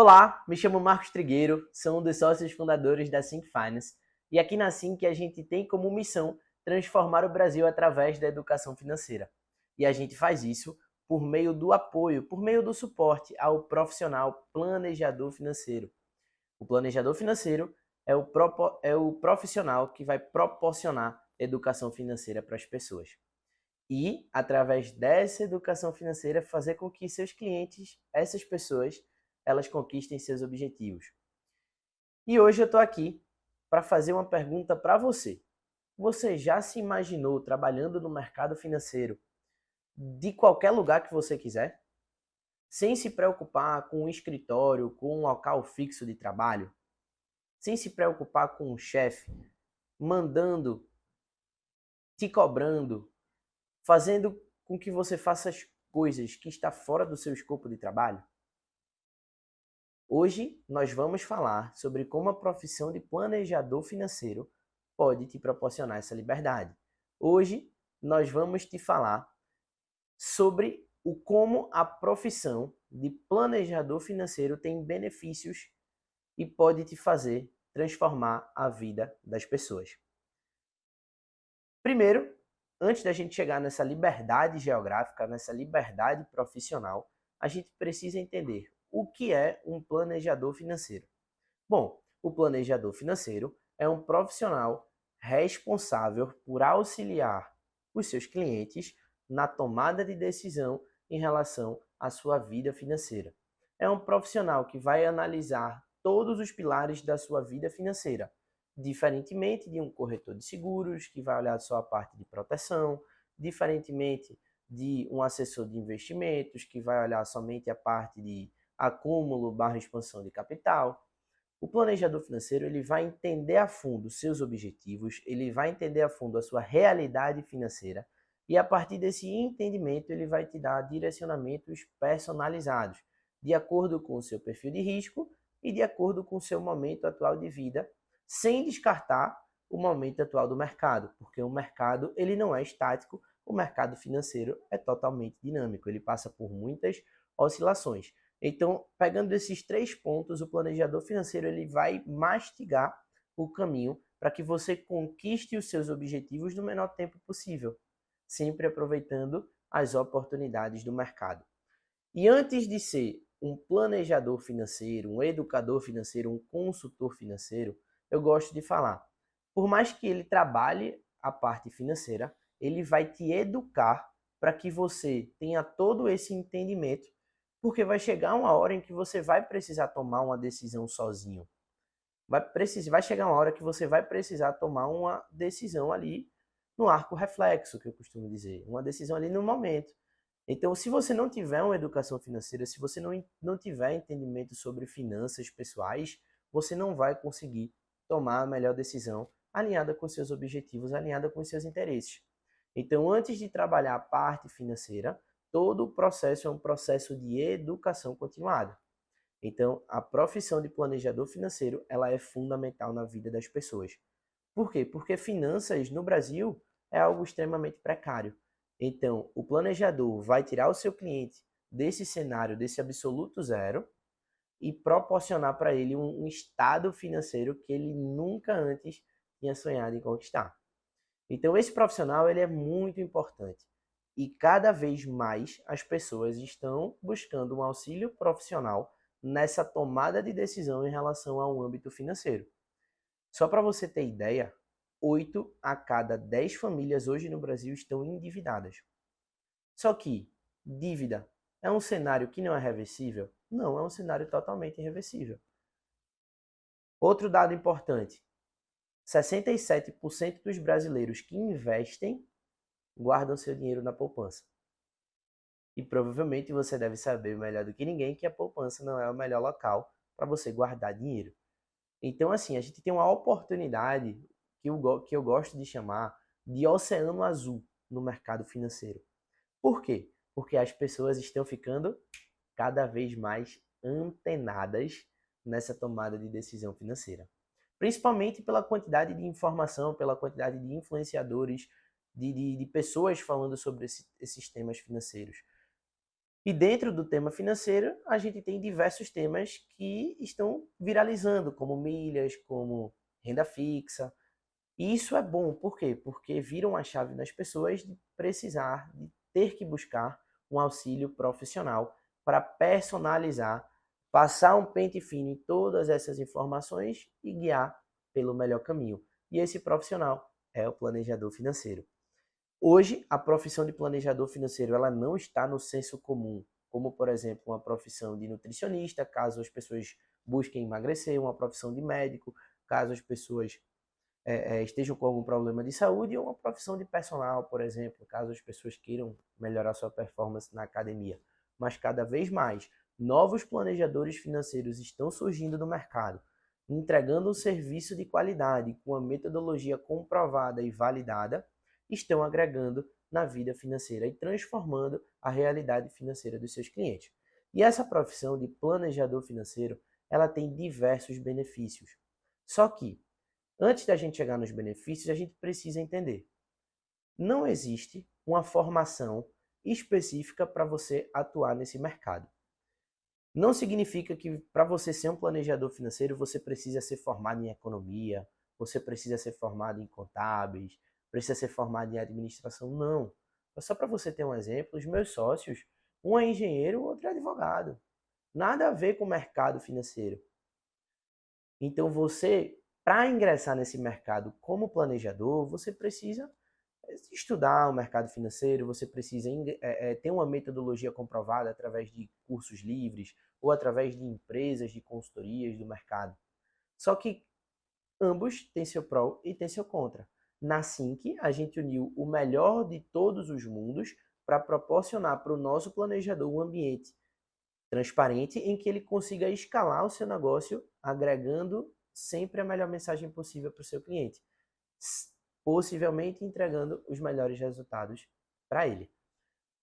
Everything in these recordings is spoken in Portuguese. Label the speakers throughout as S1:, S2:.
S1: Olá, me chamo Marcos Trigueiro, sou um dos sócios fundadores da Sync Finance e aqui na Sync a gente tem como missão transformar o Brasil através da educação financeira. E a gente faz isso por meio do apoio, por meio do suporte ao profissional planejador financeiro. O planejador financeiro é o profissional que vai proporcionar educação financeira para as pessoas. E, através dessa educação financeira, fazer com que seus clientes, essas pessoas, elas conquistem seus objetivos. E hoje eu estou aqui para fazer uma pergunta para você. Você já se imaginou trabalhando no mercado financeiro de qualquer lugar que você quiser? Sem se preocupar com um escritório, com um local fixo de trabalho? Sem se preocupar com um chefe mandando, te cobrando, fazendo com que você faça as coisas que está fora do seu escopo de trabalho? Hoje nós vamos falar sobre como a profissão de planejador financeiro pode te proporcionar essa liberdade. Hoje nós vamos te falar sobre como a profissão de planejador financeiro tem benefícios e pode te fazer transformar a vida das pessoas. Primeiro, antes da gente chegar nessa liberdade geográfica, nessa liberdade profissional, a gente precisa entender o que é um planejador financeiro. Bom, o planejador financeiro é um profissional responsável por auxiliar os seus clientes na tomada de decisão em relação à sua vida financeira. É um profissional que vai analisar todos os pilares da sua vida financeira, diferentemente de um corretor de seguros, que vai olhar só a parte de proteção, diferentemente de um assessor de investimentos, que vai olhar somente a parte de acúmulo barra expansão de capital. O planejador financeiro ele vai entender a fundo os seus objetivos, ele vai entender a fundo a sua realidade financeira e a partir desse entendimento ele vai te dar direcionamentos personalizados, de acordo com o seu perfil de risco e de acordo com o seu momento atual de vida, sem descartar o momento atual do mercado, porque o mercado ele não é estático, o mercado financeiro é totalmente dinâmico, ele passa por muitas oscilações. Então, pegando esses 3 pontos, o planejador financeiro ele vai mastigar o caminho para que você conquiste os seus objetivos no menor tempo possível, sempre aproveitando as oportunidades do mercado. E antes de ser um planejador financeiro, um educador financeiro, um consultor financeiro, eu gosto de falar, por mais que ele trabalhe a parte financeira, ele vai te educar para que você tenha todo esse entendimento, porque vai chegar uma hora em que você vai precisar tomar uma decisão sozinho. Vai chegar uma hora que você vai precisar tomar uma decisão ali no arco reflexo, que eu costumo dizer, uma decisão ali no momento. Então, se você não tiver uma educação financeira, se você não tiver entendimento sobre finanças pessoais, você não vai conseguir tomar a melhor decisão alinhada com seus objetivos, alinhada com seus interesses. Então, antes de trabalhar a parte financeira, todo o processo é um processo de educação continuada. Então, a profissão de planejador financeiro, ela é fundamental na vida das pessoas. Por quê? Porque finanças no Brasil é algo extremamente precário. Então, o planejador vai tirar o seu cliente desse cenário, desse absoluto zero, e proporcionar para ele um estado financeiro que ele nunca antes tinha sonhado em conquistar. Então, esse profissional ele é muito importante. E cada vez mais as pessoas estão buscando um auxílio profissional nessa tomada de decisão em relação ao âmbito financeiro. Só para você ter ideia, 8 a cada 10 famílias hoje no Brasil estão endividadas. Só que dívida é um cenário que não é reversível? Não, é um cenário totalmente irreversível. Outro dado importante, 67% dos brasileiros que investem guardam seu dinheiro na poupança. E provavelmente você deve saber melhor do que ninguém que a poupança não é o melhor local para você guardar dinheiro. Então, assim, a gente tem uma oportunidade que eu gosto de chamar de oceano azul no mercado financeiro. Por quê? Porque as pessoas estão ficando cada vez mais antenadas nessa tomada de decisão financeira. Principalmente pela quantidade de informação, pela quantidade de influenciadores, de pessoas falando sobre esses temas financeiros. E dentro do tema financeiro, a gente tem diversos temas que estão viralizando, como milhas, como renda fixa. E isso é bom, por quê? Porque viram a chave nas pessoas de precisar, de ter que buscar um auxílio profissional para personalizar, passar um pente fino em todas essas informações e guiar pelo melhor caminho. E esse profissional é o planejador financeiro. Hoje, a profissão de planejador financeiro ela não está no senso comum, como, por exemplo, uma profissão de nutricionista, caso as pessoas busquem emagrecer, uma profissão de médico, caso as pessoas estejam com algum problema de saúde, ou uma profissão de personal, por exemplo, caso as pessoas queiram melhorar sua performance na academia. Mas cada vez mais, novos planejadores financeiros estão surgindo no mercado, entregando um serviço de qualidade com a metodologia comprovada e validada, estão agregando na vida financeira e transformando a realidade financeira dos seus clientes. E essa profissão de planejador financeiro, ela tem diversos benefícios. Só que, antes da gente chegar nos benefícios, a gente precisa entender. Não existe uma formação específica para você atuar nesse mercado. Não significa que para você ser um planejador financeiro, você precisa ser formado em economia, você precisa ser formado em contábeis, precisa ser formado em administração. Não. Só para você ter um exemplo, os meus sócios, um é engenheiro, o outro é advogado. Nada a ver com o mercado financeiro. Então você, para ingressar nesse mercado como planejador, você precisa estudar o mercado financeiro, você precisa ter uma metodologia comprovada através de cursos livres ou através de empresas de consultorias do mercado. Só que ambos têm seu pró e têm seu contra. Na Sync, a gente uniu o melhor de todos os mundos para proporcionar para o nosso planejador um ambiente transparente em que ele consiga escalar o seu negócio, agregando sempre a melhor mensagem possível para o seu cliente, possivelmente entregando os melhores resultados para ele.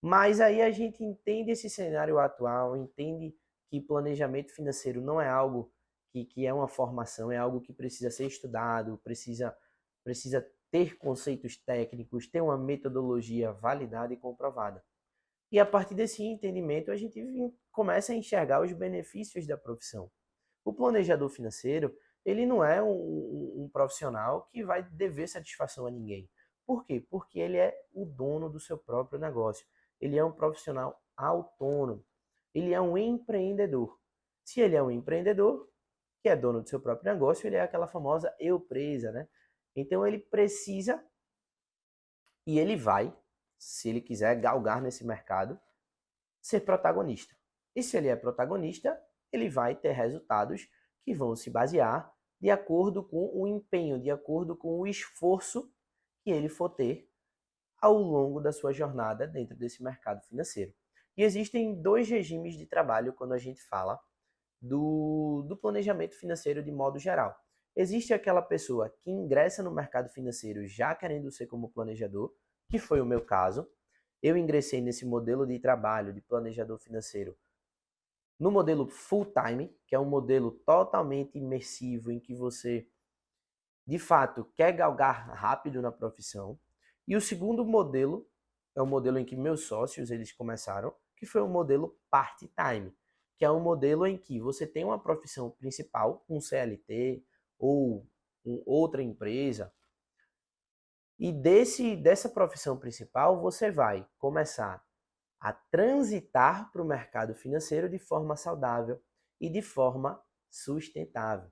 S1: Mas aí a gente entende esse cenário atual, entende que planejamento financeiro não é algo que é uma formação, é algo que precisa ser estudado, precisa ter conceitos técnicos, ter uma metodologia validada e comprovada. E a partir desse entendimento, a gente começa a enxergar os benefícios da profissão. O planejador financeiro, ele não é um profissional que vai dever satisfação a ninguém. Por quê? Porque ele é o dono do seu próprio negócio. Ele é um profissional autônomo. Ele é um empreendedor. Se ele é um empreendedor, que é dono do seu próprio negócio, ele é aquela famosa eu-presa, né? Então ele precisa e ele vai, se ele quiser galgar nesse mercado, ser protagonista. E se ele é protagonista, ele vai ter resultados que vão se basear de acordo com o empenho, de acordo com o esforço que ele for ter ao longo da sua jornada dentro desse mercado financeiro. E existem dois regimes de trabalho quando a gente fala do planejamento financeiro de modo geral. Existe aquela pessoa que ingressa no mercado financeiro já querendo ser como planejador, que foi o meu caso. Eu ingressei nesse modelo de trabalho de planejador financeiro no modelo full time, que é um modelo totalmente imersivo em que você, de fato, quer galgar rápido na profissão. E o segundo modelo é o modelo em que meus sócios eles começaram, que foi o modelo part-time, que é um modelo em que você tem uma profissão principal, um CLT ou outra empresa, e dessa profissão principal você vai começar a transitar para o mercado financeiro de forma saudável e de forma sustentável,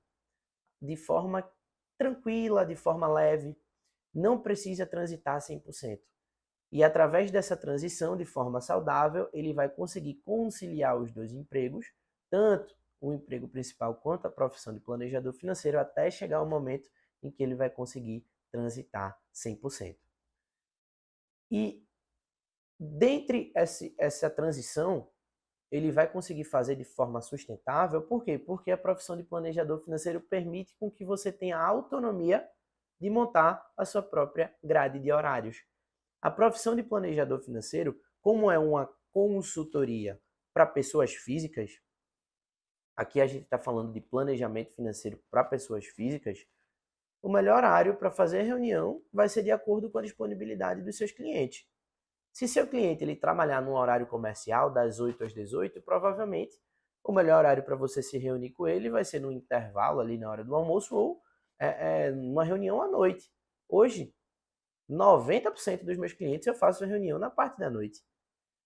S1: de forma tranquila, de forma leve, não precisa transitar 100%. E através dessa transição de forma saudável, ele vai conseguir conciliar os dois empregos, tanto o emprego principal quanto a profissão de planejador financeiro, até chegar ao momento em que ele vai conseguir transitar 100%. E dentre essa transição, ele vai conseguir fazer de forma sustentável. Por quê? Porque a profissão de planejador financeiro permite com que você tenha a autonomia de montar a sua própria grade de horários. A profissão de planejador financeiro, como é uma consultoria para pessoas físicas, aqui a gente está falando de planejamento financeiro para pessoas físicas, o melhor horário para fazer reunião vai ser de acordo com a disponibilidade dos seus clientes. Se seu cliente ele trabalhar no horário comercial, das 8 às 18, provavelmente o melhor horário para você se reunir com ele vai ser no intervalo ali na hora do almoço ou numa reunião à noite. Hoje, 90% dos meus clientes eu faço reunião na parte da noite.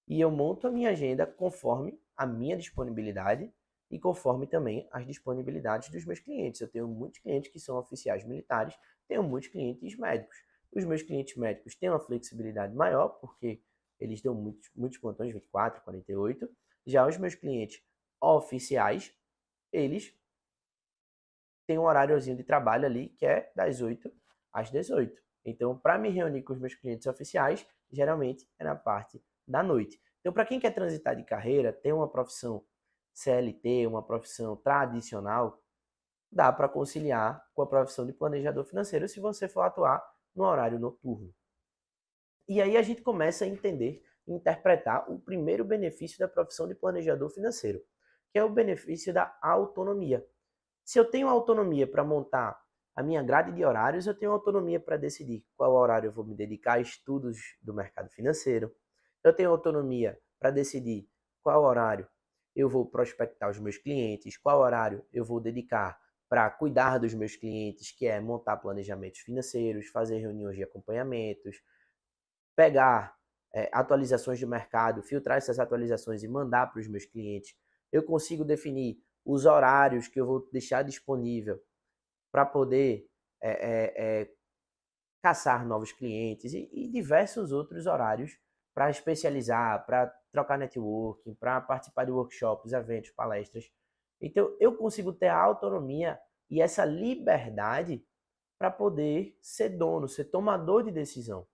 S1: E eu monto a minha agenda conforme a minha disponibilidade e conforme também as disponibilidades dos meus clientes. Eu tenho muitos clientes que são oficiais militares, tenho muitos clientes médicos. Os meus clientes médicos têm uma flexibilidade maior, porque eles dão muitos plantões, 24, 48. Já os meus clientes oficiais, eles têm um horáriozinho de trabalho ali que é das 8 às 18. Então, para me reunir com os meus clientes oficiais, geralmente é na parte da noite. Então, para quem quer transitar de carreira, ter uma profissão CLT, uma profissão tradicional, dá para conciliar com a profissão de planejador financeiro se você for atuar no horário noturno. E aí a gente começa a entender, interpretar o primeiro benefício da profissão de planejador financeiro, que é o benefício da autonomia. Se eu tenho autonomia para montar a minha grade de horários, eu tenho autonomia para decidir qual horário eu vou me dedicar a estudos do mercado financeiro. Eu tenho autonomia para decidir qual horário eu vou prospectar os meus clientes, qual horário eu vou dedicar para cuidar dos meus clientes, que é montar planejamentos financeiros, fazer reuniões de acompanhamentos, pegar atualizações de mercado, filtrar essas atualizações e mandar para os meus clientes. Eu consigo definir os horários que eu vou deixar disponível para poder caçar novos clientes e diversos outros horários para especializar, para trocar networking, para participar de workshops, eventos, palestras. Então, eu consigo ter a autonomia e essa liberdade para poder ser dono, ser tomador de decisão.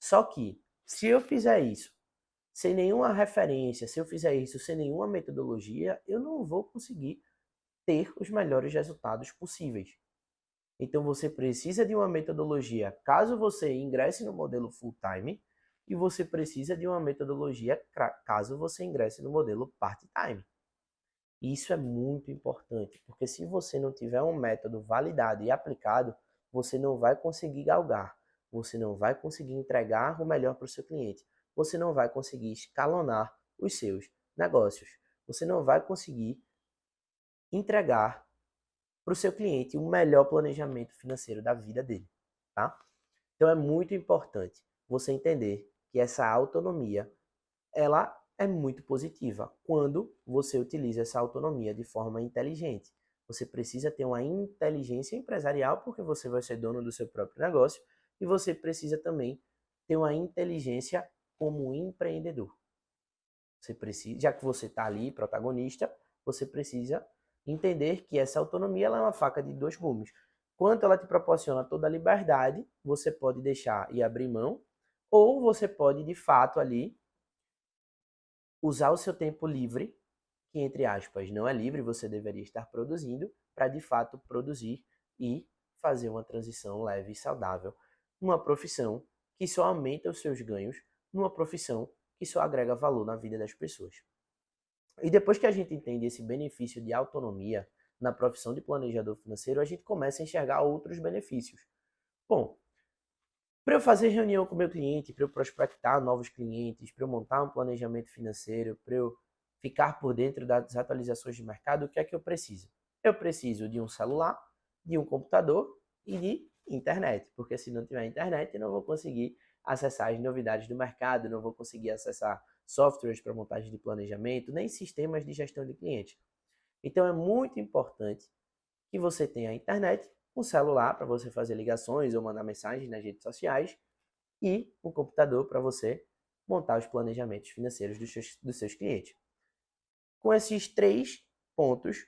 S1: Só que, se eu fizer isso sem nenhuma referência, se eu fizer isso sem nenhuma metodologia, eu não vou conseguir ter os melhores resultados possíveis. Então você precisa de uma metodologia caso você ingresse no modelo full-time e você precisa de uma metodologia caso você ingresse no modelo part-time. Isso é muito importante, porque se você não tiver um método validado e aplicado, você não vai conseguir galgar, você não vai conseguir entregar o melhor para o seu cliente, você não vai conseguir escalonar os seus negócios, você não vai conseguir entregar para o seu cliente o melhor planejamento financeiro da vida dele, tá? Então é muito importante você entender que essa autonomia, ela é muito positiva quando você utiliza essa autonomia de forma inteligente. Você precisa ter uma inteligência empresarial porque você vai ser dono do seu próprio negócio e você precisa também ter uma inteligência como empreendedor. Você precisa, já que você está ali protagonista, você precisa entender que essa autonomia ela é uma faca de dois gumes. Quanto ela te proporciona toda a liberdade, você pode deixar e abrir mão, ou você pode de fato ali usar o seu tempo livre, que entre aspas não é livre, você deveria estar produzindo, para de fato produzir e fazer uma transição leve e saudável numa profissão que só aumenta os seus ganhos, numa profissão que só agrega valor na vida das pessoas. E depois que a gente entende esse benefício de autonomia na profissão de planejador financeiro, a gente começa a enxergar outros benefícios. Bom, para eu fazer reunião com o meu cliente, para eu prospectar novos clientes, para eu montar um planejamento financeiro, para eu ficar por dentro das atualizações de mercado, o que é que eu preciso? Eu preciso de um celular, de um computador e de internet, porque se não tiver internet, eu não vou conseguir acessar as novidades do mercado, não vou conseguir acessar softwares para montagem de planejamento, nem sistemas de gestão de clientes. Então é muito importante que você tenha a internet, um celular para você fazer ligações ou mandar mensagens nas redes sociais e um computador para você montar os planejamentos financeiros dos seus clientes. Com esses 3 pontos,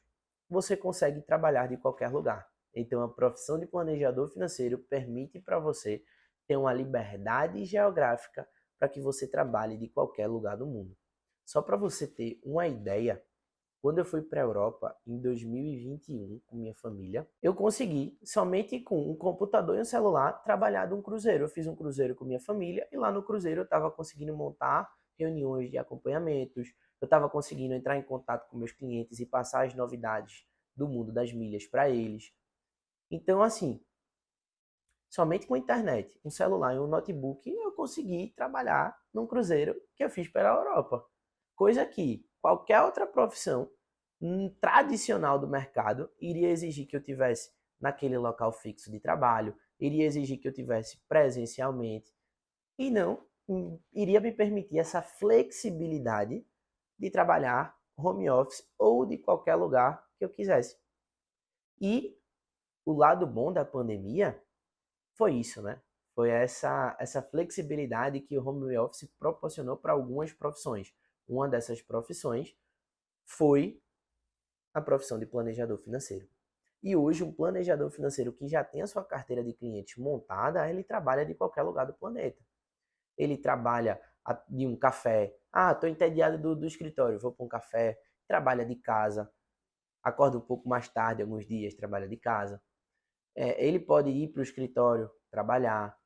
S1: você consegue trabalhar de qualquer lugar. Então, a profissão de planejador financeiro permite para você ter uma liberdade geográfica para que você trabalhe de qualquer lugar do mundo. Só para você ter uma ideia, quando eu fui para a Europa em 2021 com minha família, eu consegui, somente com um computador e um celular, trabalhar de um cruzeiro. Eu fiz um cruzeiro com minha família e lá no cruzeiro eu estava conseguindo montar reuniões de acompanhamentos, eu estava conseguindo entrar em contato com meus clientes e passar as novidades do mundo das milhas para eles. Então, assim, Somente com a internet, um celular e um notebook, eu consegui trabalhar num cruzeiro que eu fiz pela Europa. Coisa que qualquer outra profissão tradicional do mercado iria exigir que eu tivesse naquele local fixo de trabalho, iria exigir que eu tivesse presencialmente e não iria me permitir essa flexibilidade de trabalhar home office ou de qualquer lugar que eu quisesse. E o lado bom da pandemia foi isso, né? Foi essa flexibilidade que o home office proporcionou para algumas profissões. Uma dessas profissões foi a profissão de planejador financeiro. E hoje, um planejador financeiro que já tem a sua carteira de clientes montada, ele trabalha de qualquer lugar do planeta. Ele trabalha de um café. Ah, estou entediado do escritório, vou para um café. Trabalha de casa. Acorda um pouco mais tarde, alguns dias, trabalha de casa. Ele pode ir para o escritório trabalhar.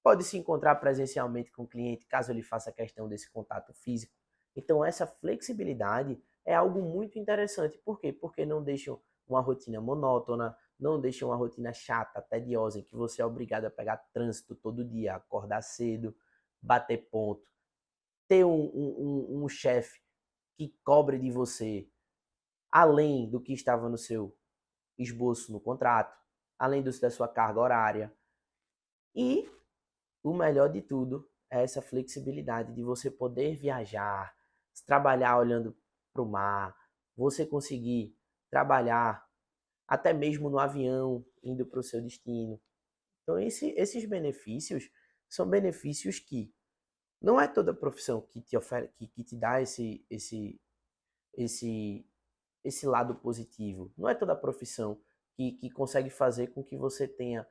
S1: Pode se encontrar presencialmente com o cliente, caso ele faça questão desse contato físico. Então, essa flexibilidade é algo muito interessante. Por quê? Porque não deixa uma rotina monótona, não deixa uma rotina chata, tediosa, em que você é obrigado a pegar trânsito todo dia, acordar cedo, bater ponto, ter um chefe que cobre de você além do que estava no seu esboço no contrato, além da sua carga horária. E o melhor de tudo é essa flexibilidade de você poder viajar, trabalhar olhando para o mar, você conseguir trabalhar até mesmo no avião, indo para o seu destino. Então, esses benefícios são benefícios que não é toda profissão que te oferece, que te dá esse, esse lado positivo. Não é toda profissão que consegue fazer com que você tenha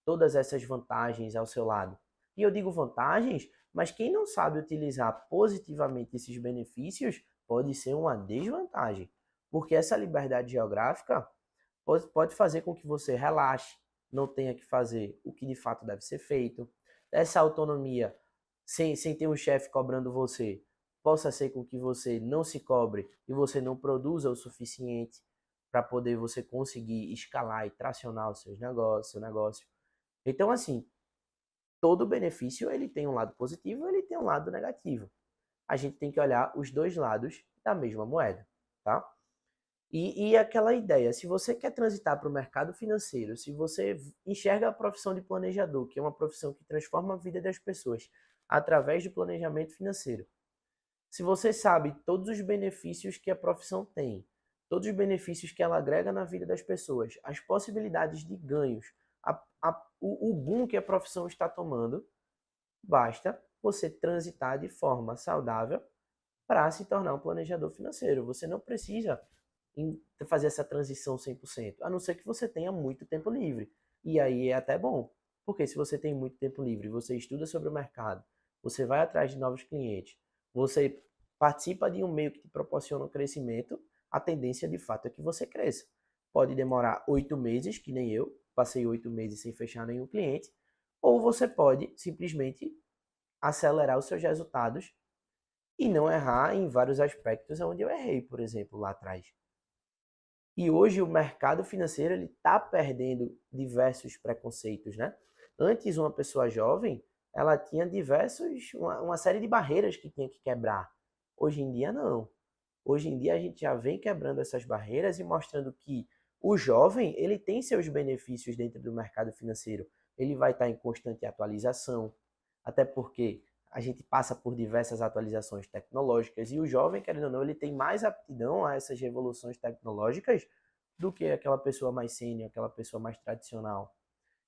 S1: todas essas vantagens ao seu lado. E eu digo vantagens, mas quem não sabe utilizar positivamente esses benefícios pode ser uma desvantagem. Porque essa liberdade geográfica pode fazer com que você relaxe, não tenha que fazer o que de fato deve ser feito. Essa autonomia, sem ter um chefe cobrando você, possa ser com que você não se cobre e você não produza o suficiente para poder você conseguir escalar e tracionar os seus negócios, seu negócio. Então, assim, todo benefício ele tem um lado positivo, ele tem um lado negativo. A gente tem que olhar os dois lados da mesma moeda, tá? E aquela ideia, se você quer transitar para o mercado financeiro, se você enxerga a profissão de planejador, que é uma profissão que transforma a vida das pessoas através do planejamento financeiro, se você sabe todos os benefícios que a profissão tem, todos os benefícios que ela agrega na vida das pessoas, as possibilidades de ganhos, o boom que a profissão está tomando, basta você transitar de forma saudável para se tornar um planejador financeiro. Você não precisa fazer essa transição 100%, a não ser que você tenha muito tempo livre. E aí é até bom, porque se você tem muito tempo livre, você estuda sobre o mercado, você vai atrás de novos clientes, você participa de um meio que te proporciona um crescimento, a tendência de fato é que você cresça. Pode demorar 8 meses, que nem eu, passei 8 meses sem fechar nenhum cliente, ou você pode simplesmente acelerar os seus resultados e não errar em vários aspectos onde eu errei, por exemplo, lá atrás. E hoje o mercado financeiro ele está perdendo diversos preconceitos, né? Antes uma pessoa jovem ela tinha uma série de barreiras que tinha que quebrar. Hoje em dia não. Hoje em dia a gente já vem quebrando essas barreiras e mostrando que o jovem ele tem seus benefícios dentro do mercado financeiro. Ele vai estar em constante atualização, até porque a gente passa por diversas atualizações tecnológicas e o jovem, querendo ou não, ele tem mais aptidão a essas revoluções tecnológicas do que aquela pessoa mais sênior, aquela pessoa mais tradicional.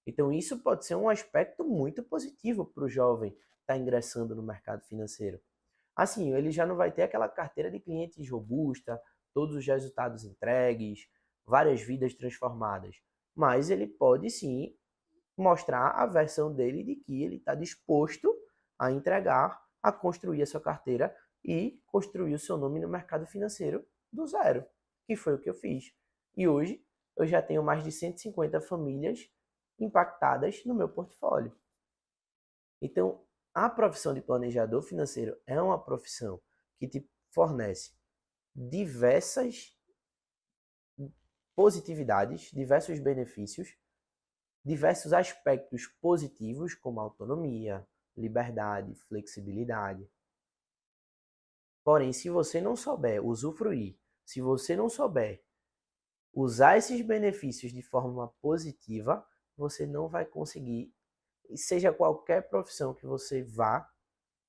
S1: Então isso pode ser um aspecto muito positivo para o jovem estar ingressando no mercado financeiro. Assim, ele já não vai ter aquela carteira de clientes robusta, todos os resultados entregues, várias vidas transformadas, mas ele pode sim mostrar a versão dele de que ele está disposto a entregar, a construir a sua carteira e construir o seu nome no mercado financeiro do zero, que foi o que eu fiz. E hoje eu já tenho mais de 150 famílias impactadas no meu portfólio. Então, a profissão de planejador financeiro é uma profissão que te fornece diversas positividades, diversos benefícios, diversos aspectos positivos, como autonomia, liberdade, flexibilidade. Porém, se você não souber usufruir, se você não souber usar esses benefícios de forma positiva, você não vai conseguir, seja qualquer profissão que você vá,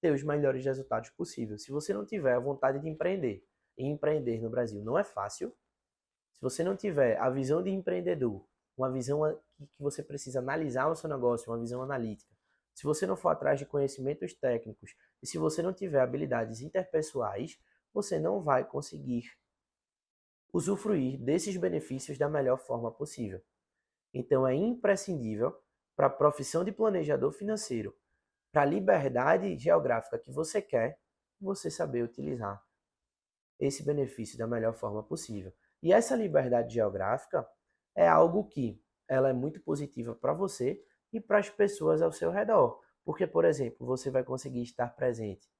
S1: ter os melhores resultados possíveis. Se você não tiver a vontade de empreender, e empreender no Brasil não é fácil, se você não tiver a visão de empreendedor, uma visão que você precisa analisar o seu negócio, uma visão analítica, se você não for atrás de conhecimentos técnicos e se você não tiver habilidades interpessoais, você não vai conseguir usufruir desses benefícios da melhor forma possível. Então é imprescindível para a profissão de planejador financeiro, para a liberdade geográfica que você quer, você saber utilizar esse benefício da melhor forma possível. E essa liberdade geográfica é algo que ela é muito positiva para você e para as pessoas ao seu redor. Porque, por exemplo, você vai conseguir estar presente,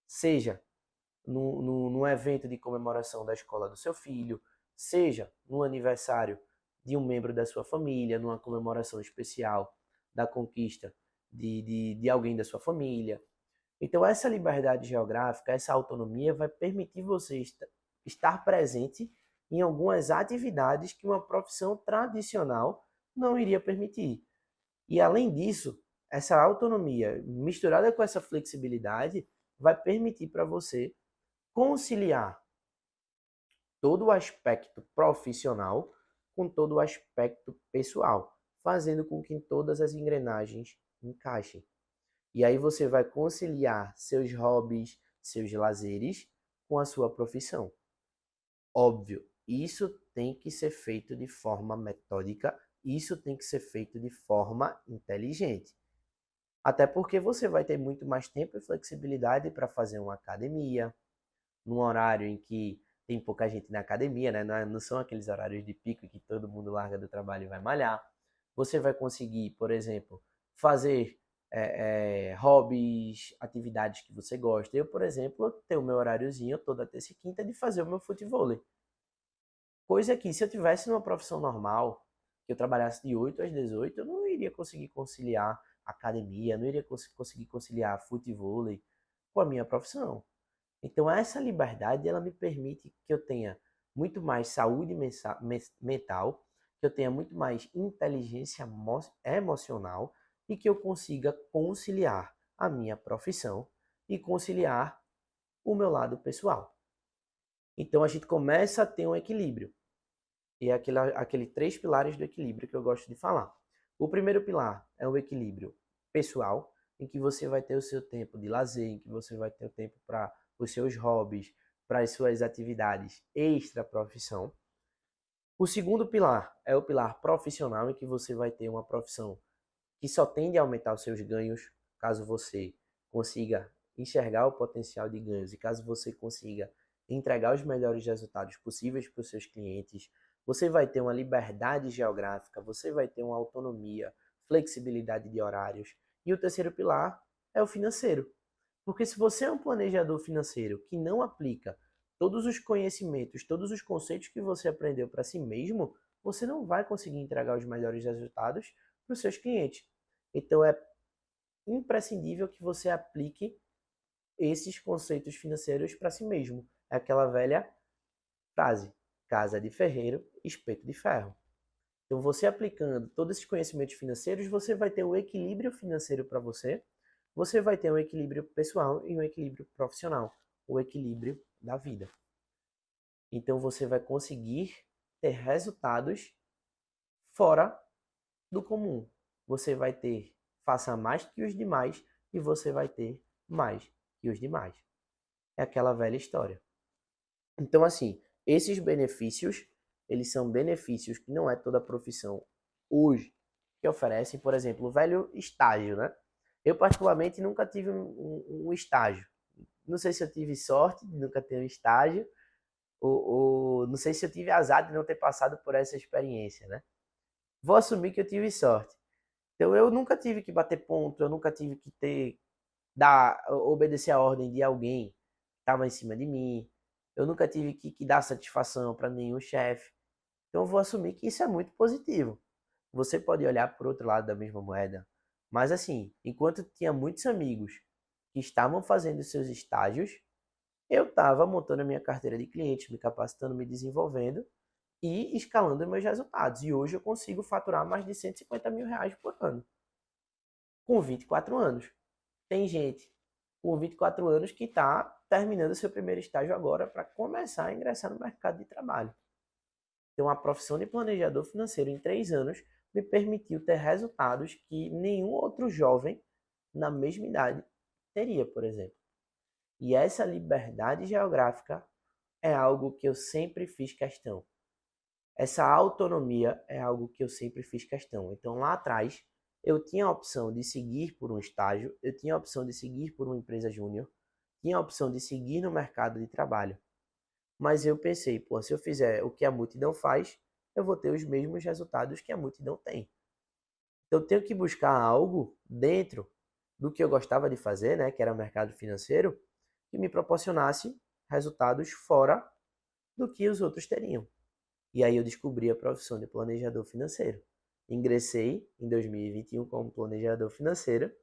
S1: seja num evento de comemoração da escola do seu filho, seja no aniversário de um membro da sua família, numa comemoração especial da conquista de alguém da sua família. Então, essa liberdade geográfica, essa autonomia vai permitir você estar presente em algumas atividades que uma profissão tradicional não iria permitir. E, além disso, essa autonomia misturada com essa flexibilidade vai permitir para você conciliar todo o aspecto profissional com todo o aspecto pessoal, fazendo com que todas as engrenagens encaixem. E aí você vai conciliar seus hobbies, seus lazeres com a sua profissão. Óbvio, isso tem que ser feito de forma metódica, isso tem que ser feito de forma inteligente. Até porque você vai ter muito mais tempo e flexibilidade para fazer uma academia, num horário em que tem pouca gente na academia, né? Não são aqueles horários de pico que todo mundo larga do trabalho e vai malhar. Você vai conseguir, por exemplo, fazer hobbies, atividades que você gosta. Eu, por exemplo, tenho o meu horáriozinho toda terça e quinta de fazer o meu futevôlei. Coisa que, se eu tivesse numa profissão normal, que eu trabalhasse de 8 às 18, eu não iria conseguir conciliar academia, não iria conseguir conciliar futevôlei com a minha profissão. Então, essa liberdade, ela me permite que eu tenha muito mais saúde mental, que eu tenha muito mais inteligência emocional e que eu consiga conciliar a minha profissão e conciliar o meu lado pessoal. Então, a gente começa a ter um equilíbrio. E é aquele 3 pilares do equilíbrio que eu gosto de falar. O primeiro pilar é o equilíbrio pessoal, em que você vai ter o seu tempo de lazer, em que você vai ter o tempo para os seus hobbies, para as suas atividades extra-profissão. O segundo pilar é o pilar profissional, em que você vai ter uma profissão que só tende a aumentar os seus ganhos, caso você consiga enxergar o potencial de ganhos e caso você consiga entregar os melhores resultados possíveis para os seus clientes, você vai ter uma liberdade geográfica, você vai ter uma autonomia, flexibilidade de horários. E o terceiro pilar é o financeiro. Porque se você é um planejador financeiro que não aplica todos os conhecimentos, todos os conceitos que você aprendeu para si mesmo, você não vai conseguir entregar os melhores resultados para os seus clientes. Então é imprescindível que você aplique esses conceitos financeiros para si mesmo. É aquela velha frase: casa de ferreiro, espeto de ferro. Então, você aplicando todos esses conhecimentos financeiros, você vai ter um equilíbrio financeiro para você, você vai ter um equilíbrio pessoal e um equilíbrio profissional, o equilíbrio da vida. Então, você vai conseguir ter resultados fora do comum. Você vai ter, faça mais que os demais e você vai ter mais que os demais. É aquela velha história. Então, assim, esses benefícios, eles são benefícios que não é toda profissão hoje que oferecem, por exemplo, o velho estágio, né? Eu, particularmente, nunca tive um estágio. Não sei se eu tive sorte de nunca ter um estágio, ou não sei se eu tive azar de não ter passado por essa experiência, né? Vou assumir que eu tive sorte. Então, eu nunca tive que bater ponto, eu nunca tive que obedecer a ordem de alguém que estava em cima de mim. Eu nunca tive que dar satisfação para nenhum chefe. Então eu vou assumir que isso é muito positivo. você pode olhar por outro lado da mesma moeda. Mas assim, enquanto tinha muitos amigos que estavam fazendo seus estágios, eu estava montando a minha carteira de clientes, me capacitando, me desenvolvendo e escalando meus resultados. E hoje eu consigo faturar mais de 150 mil reais por ano, com 24 anos. Tem gente com 24 anos que está terminando seu primeiro estágio agora para começar a ingressar no mercado de trabalho. Então, a profissão de planejador financeiro em 3 anos me permitiu ter resultados que nenhum outro jovem na mesma idade teria, por exemplo. E essa liberdade geográfica é algo que eu sempre fiz questão. Essa autonomia é algo que eu sempre fiz questão. Então, lá atrás, eu tinha a opção de seguir por um estágio, eu tinha a opção de seguir por uma empresa júnior, tinha a opção de seguir no mercado de trabalho. Mas eu pensei, pô, se eu fizer o que a multidão faz, eu vou ter os mesmos resultados que a multidão tem. Então, eu tenho que buscar algo dentro do que eu gostava de fazer, né, que era o mercado financeiro, que me proporcionasse resultados fora do que os outros teriam. E aí eu descobri a profissão de planejador financeiro. Ingressei em 2021 como planejador financeiro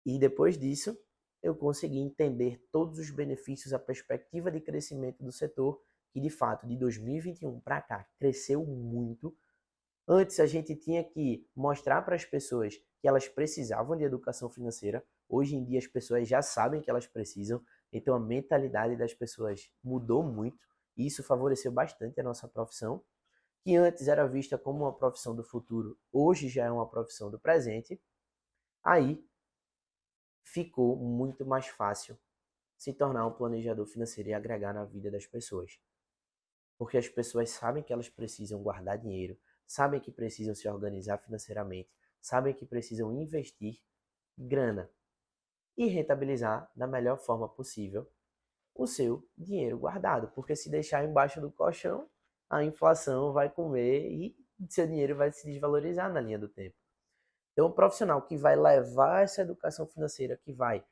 S1: e depois disso eu consegui entender todos os benefícios, a perspectiva de crescimento do setor, que de fato de 2021 para cá cresceu muito. Antes a gente tinha que mostrar para as pessoas que elas precisavam de educação financeira. Hoje em dia as pessoas já sabem que elas precisam, então a mentalidade das pessoas mudou muito e isso favoreceu bastante a nossa profissão, que antes era vista como uma profissão do futuro, hoje já é uma profissão do presente. Aí ficou muito mais fácil se tornar um planejador financeiro e agregar na vida das pessoas. Porque as pessoas sabem que elas precisam guardar dinheiro, sabem que precisam se organizar financeiramente, sabem que precisam investir grana e rentabilizar da melhor forma possível o seu dinheiro guardado. Porque se deixar embaixo do colchão, a inflação vai comer e seu dinheiro vai se desvalorizar na linha do tempo. Então, um profissional que vai levar essa educação financeira, que vai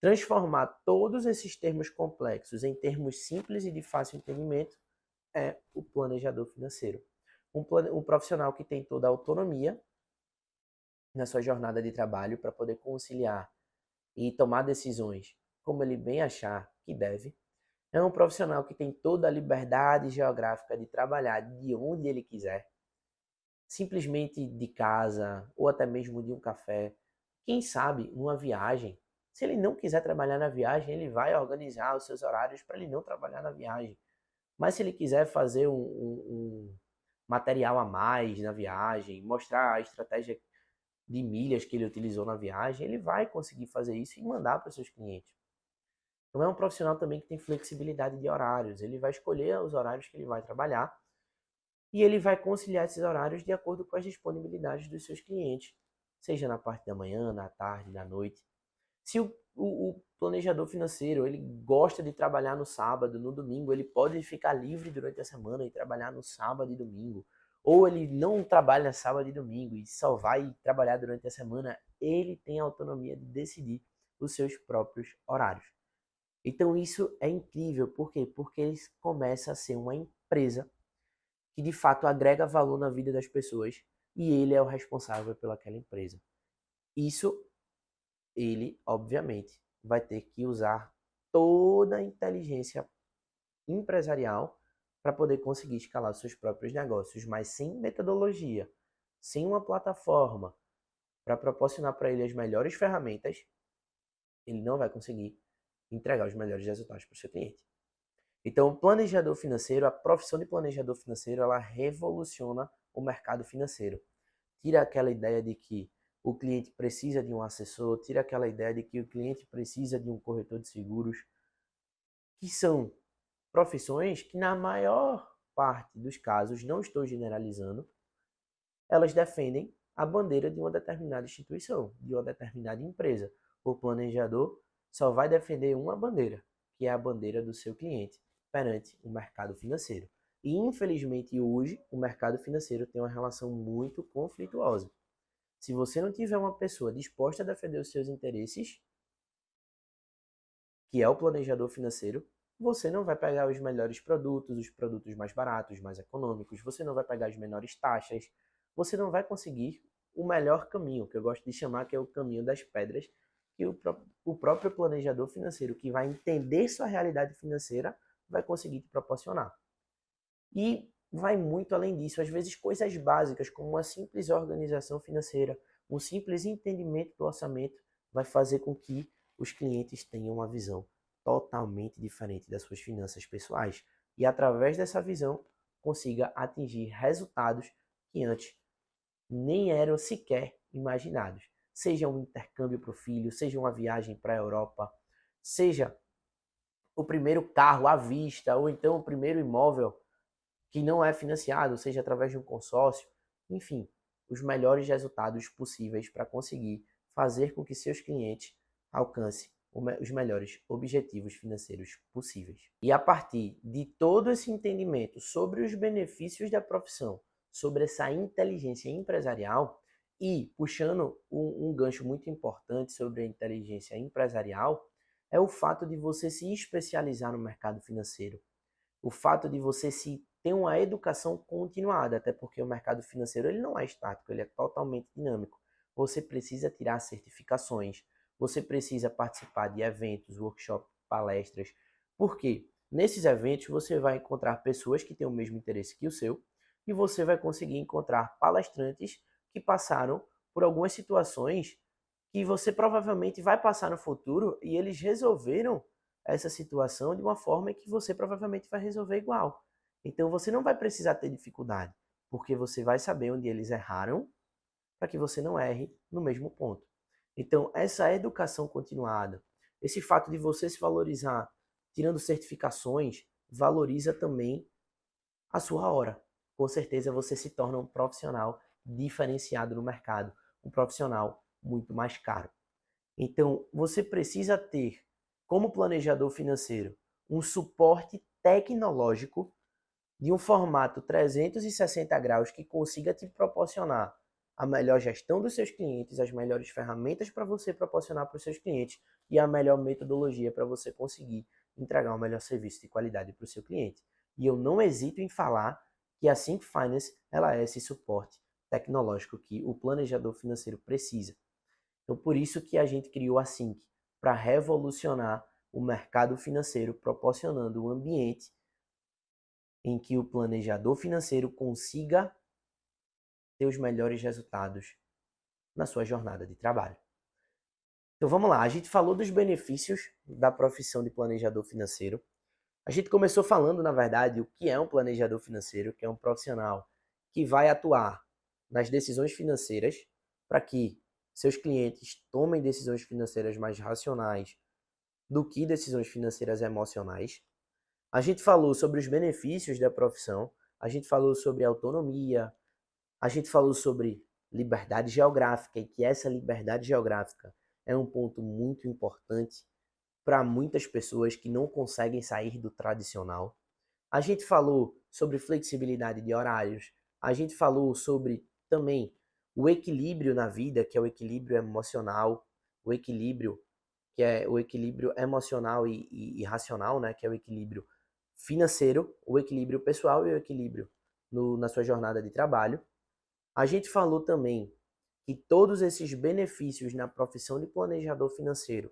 S1: transformar todos esses termos complexos em termos simples e de fácil entendimento, é o planejador financeiro. Um profissional que tem toda a autonomia na sua jornada de trabalho para poder conciliar e tomar decisões como ele bem achar que deve. É um profissional que tem toda a liberdade geográfica de trabalhar de onde ele quiser, simplesmente de casa ou até mesmo de um café. Quem sabe numa viagem. Se ele não quiser trabalhar na viagem, ele vai organizar os seus horários para ele não trabalhar na viagem. Mas se ele quiser fazer um material a mais na viagem, mostrar a estratégia de milhas que ele utilizou na viagem, ele vai conseguir fazer isso e mandar para os seus clientes. Então é um profissional também que tem flexibilidade de horários. Ele vai escolher os horários que ele vai trabalhar e ele vai conciliar esses horários de acordo com as disponibilidades dos seus clientes, seja na parte da manhã, na tarde, na noite. Se o planejador financeiro ele gosta de trabalhar no sábado, no domingo, ele pode ficar livre durante a semana e trabalhar no sábado e domingo. Ou ele não trabalha sábado e domingo e só vai trabalhar durante a semana, ele tem a autonomia de decidir os seus próprios horários. Então isso é incrível, por quê? Porque ele começa a ser uma empresa que de fato agrega valor na vida das pessoas e ele é o responsável pelaquela empresa. Isso ele, obviamente, vai ter que usar toda a inteligência empresarial para poder conseguir escalar seus próprios negócios, mas sem metodologia, sem uma plataforma para proporcionar para ele as melhores ferramentas, ele não vai conseguir entregar os melhores resultados para o seu cliente. Então, o planejador financeiro, a profissão de planejador financeiro, ela revoluciona o mercado financeiro. Tira aquela ideia de que o cliente precisa de um assessor, tira aquela ideia de que o cliente precisa de um corretor de seguros, que são profissões que, na maior parte dos casos, não estou generalizando, elas defendem a bandeira de uma determinada instituição, de uma determinada empresa. O planejador só vai defender uma bandeira, que é a bandeira do seu cliente perante o mercado financeiro. E, infelizmente, hoje, o mercado financeiro tem uma relação muito conflituosa. Se você não tiver uma pessoa disposta a defender os seus interesses, que é o planejador financeiro, você não vai pegar os melhores produtos, os produtos mais baratos, mais econômicos, você não vai pegar as menores taxas, você não vai conseguir o melhor caminho, que eu gosto de chamar que é o caminho das pedras, que o próprio planejador financeiro, que vai entender sua realidade financeira, vai conseguir te proporcionar. E vai muito além disso. Às vezes, coisas básicas, como uma simples organização financeira, um simples entendimento do orçamento, vai fazer com que os clientes tenham uma visão totalmente diferente das suas finanças pessoais. E através dessa visão, consiga atingir resultados que antes nem eram sequer imaginados. Seja um intercâmbio para o filho, seja uma viagem para a Europa, seja o primeiro carro à vista, ou então o primeiro imóvel que não é financiado, seja através de um consórcio, enfim, os melhores resultados possíveis para conseguir fazer com que seus clientes alcancem os melhores objetivos financeiros possíveis. E a partir de todo esse entendimento sobre os benefícios da profissão, sobre essa inteligência empresarial, e puxando um gancho muito importante sobre a inteligência empresarial, é o fato de você se especializar no mercado financeiro. O fato de você se ter uma educação continuada, até porque o mercado financeiro ele não é estático, ele é totalmente dinâmico. Você precisa tirar certificações, você precisa participar de eventos, workshops, palestras. Por quê? Nesses eventos você vai encontrar pessoas que têm o mesmo interesse que o seu e você vai conseguir encontrar palestrantes que passaram por algumas situações que você provavelmente vai passar no futuro e eles resolveram essa situação de uma forma que você provavelmente vai resolver igual. Então você não vai precisar ter dificuldade, porque você vai saber onde eles erraram para que você não erre no mesmo ponto. Então, essa educação continuada, esse fato de você se valorizar, tirando certificações, valoriza também a sua hora. Com certeza você se torna um profissional diferenciado no mercado, um profissional muito mais caro. Então, você precisa ter, como planejador financeiro, um suporte tecnológico de um formato 360 graus que consiga te proporcionar a melhor gestão dos seus clientes, as melhores ferramentas para você proporcionar para os seus clientes e a melhor metodologia para você conseguir entregar o melhor serviço de qualidade para o seu cliente. E eu não hesito em falar que a Sync Finance ela é esse suporte tecnológico que o planejador financeiro precisa. Então, por isso que a gente criou a Sync, para revolucionar o mercado financeiro, proporcionando um ambiente em que o planejador financeiro consiga ter os melhores resultados na sua jornada de trabalho. Então vamos lá, a gente falou dos benefícios da profissão de planejador financeiro. A gente começou falando, na verdade, o que é um planejador financeiro, que é um profissional que vai atuar nas decisões financeiras para que seus clientes tomem decisões financeiras mais racionais do que decisões financeiras emocionais. A gente falou sobre os benefícios da profissão, a gente falou sobre autonomia, a gente falou sobre liberdade geográfica e que essa liberdade geográfica é um ponto muito importante para muitas pessoas que não conseguem sair do tradicional. A gente falou sobre flexibilidade de horários, a gente falou sobre também o equilíbrio na vida, que é o equilíbrio emocional, o equilíbrio que é o equilíbrio emocional e racional, né, que é o equilíbrio financeiro, o equilíbrio pessoal e o equilíbrio na sua jornada de trabalho. A gente falou também que todos esses benefícios na profissão de planejador financeiro,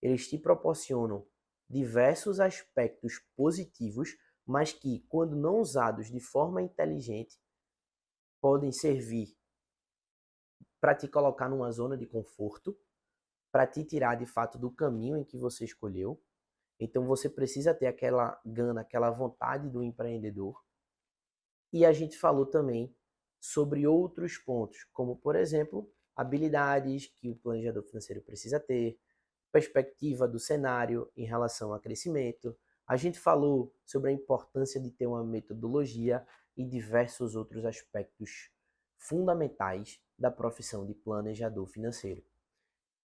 S1: eles te proporcionam diversos aspectos positivos, mas que, quando não usados de forma inteligente, podem servir para te colocar numa zona de conforto, para te tirar de fato do caminho em que você escolheu. Então você precisa ter aquela gana, aquela vontade do empreendedor. E a gente falou também sobre outros pontos, como por exemplo, habilidades que o planejador financeiro precisa ter, perspectiva do cenário em relação a crescimento. A gente falou sobre a importância de ter uma metodologia e diversos outros aspectos fundamentais da profissão de planejador financeiro.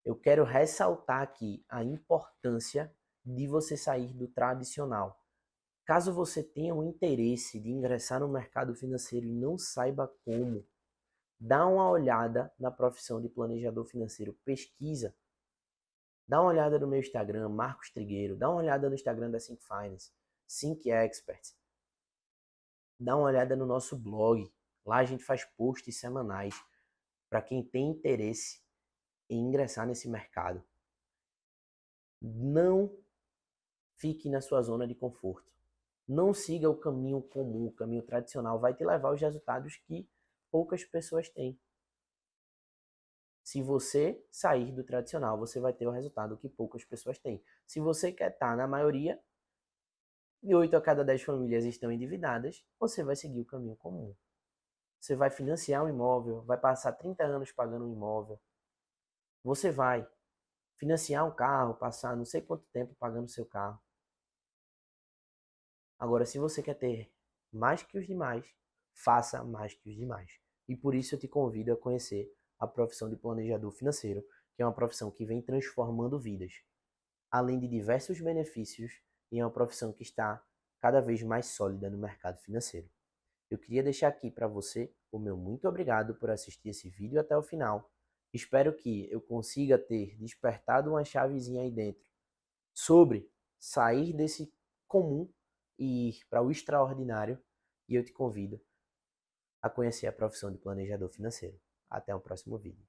S1: Eu quero ressaltar aqui a importância de você sair do tradicional. Caso você tenha um interesse de ingressar no mercado financeiro e não saiba como, dá uma olhada na profissão de planejador financeiro, pesquisa. Dá uma olhada no meu Instagram, Marcos Trigueiro, dá uma olhada no Instagram da Sync Finance, Sync Experts. Dá uma olhada no nosso blog. Lá a gente faz posts semanais para quem tem interesse em ingressar nesse mercado. Não fique na sua zona de conforto. Não siga o caminho comum, o caminho tradicional. Vai te levar aos resultados que poucas pessoas têm. Se você sair do tradicional, você vai ter o resultado que poucas pessoas têm. Se você quer estar na maioria, e 8 a cada 10 famílias estão endividadas, você vai seguir o caminho comum. Você vai financiar um imóvel, vai passar 30 anos pagando um imóvel. Você vai financiar um carro, passar não sei quanto tempo pagando seu carro. Agora, se você quer ter mais que os demais, faça mais que os demais. E por isso eu te convido a conhecer a profissão de planejador financeiro, que é uma profissão que vem transformando vidas, além de diversos benefícios, e é uma profissão que está cada vez mais sólida no mercado financeiro. Eu queria deixar aqui para você o meu muito obrigado por assistir esse vídeo até o final. Espero que eu consiga ter despertado uma chavezinha aí dentro sobre sair desse comum e ir para o extraordinário. E eu te convido a conhecer a profissão de planejador financeiro. Até o próximo vídeo.